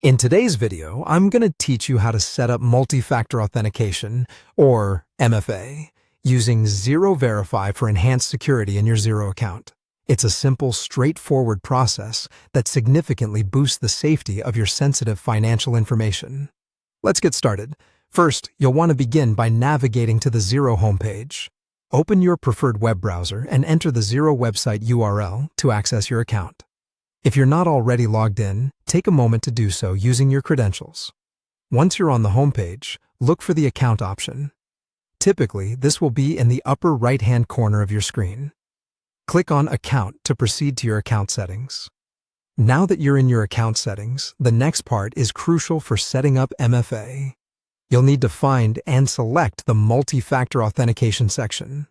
In today's video, I'm going to teach you how to set up multi-factor authentication, or MFA, using Xero Verify for enhanced security in your Xero account. It's a simple, straightforward process that significantly boosts the safety of your sensitive financial information. Let's get started. First, you'll want to begin by navigating to the Xero homepage. Open your preferred web browser and enter the Xero website URL to access your account. If you're not already logged in, take a moment to do so using your credentials. Once you're on the homepage, look for the Account option. Typically, this will be in the upper right-hand corner of your screen. Click on Account to proceed to your account settings. Now that you're in your account settings, the next part is crucial for setting up MFA. You'll need to find and select the Multi-Factor Authentication section.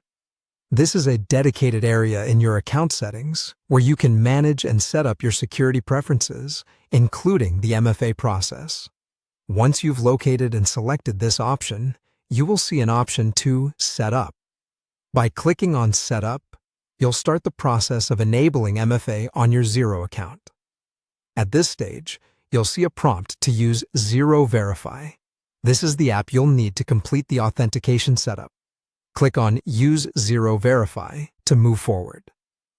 This is a dedicated area in your account settings where you can manage and set up your security preferences, including the MFA process. Once you've located and selected this option, you will see an option to Set Up. By clicking on Set Up, you'll start the process of enabling MFA on your Xero account. At this stage, you'll see a prompt to use Xero Verify. This is the app you'll need to complete the authentication setup. Click on Use Xero Verify to move forward.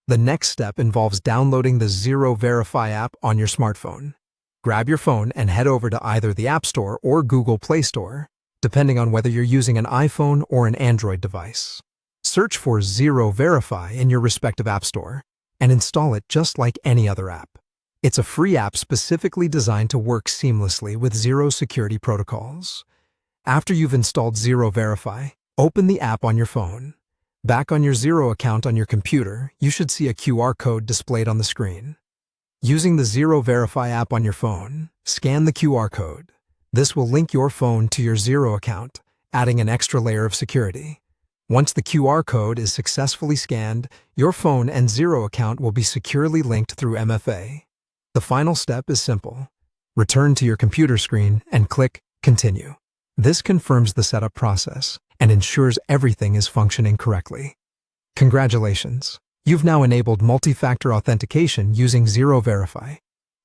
The next step involves downloading the Xero Verify app on your smartphone. Grab your phone and head over to either the App Store or Google Play Store, depending on whether you're using an iPhone or an Android device. Search for Xero Verify in your respective app store and install it just like any other app. It's a free app specifically designed to work seamlessly with Xero security protocols. After you've installed Xero Verify, open the app on your phone. Back on your Xero account on your computer, you should see a QR code displayed on the screen. Using the Xero Verify app on your phone, scan the QR code. This will link your phone to your Xero account, adding an extra layer of security. Once the QR code is successfully scanned, your phone and Xero account will be securely linked through MFA. The final step is simple. Return to your computer screen and click Continue. This confirms the setup process and ensures everything is functioning correctly. Congratulations! You've now enabled multi-factor authentication using Xero Verify.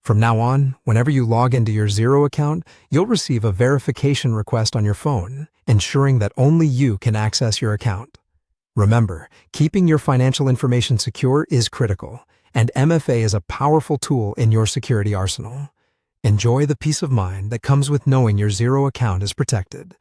From now on, whenever you log into your Xero account, you'll receive a verification request on your phone, ensuring that only you can access your account. Remember, keeping your financial information secure is critical, and MFA is a powerful tool in your security arsenal. Enjoy the peace of mind that comes with knowing your Xero account is protected.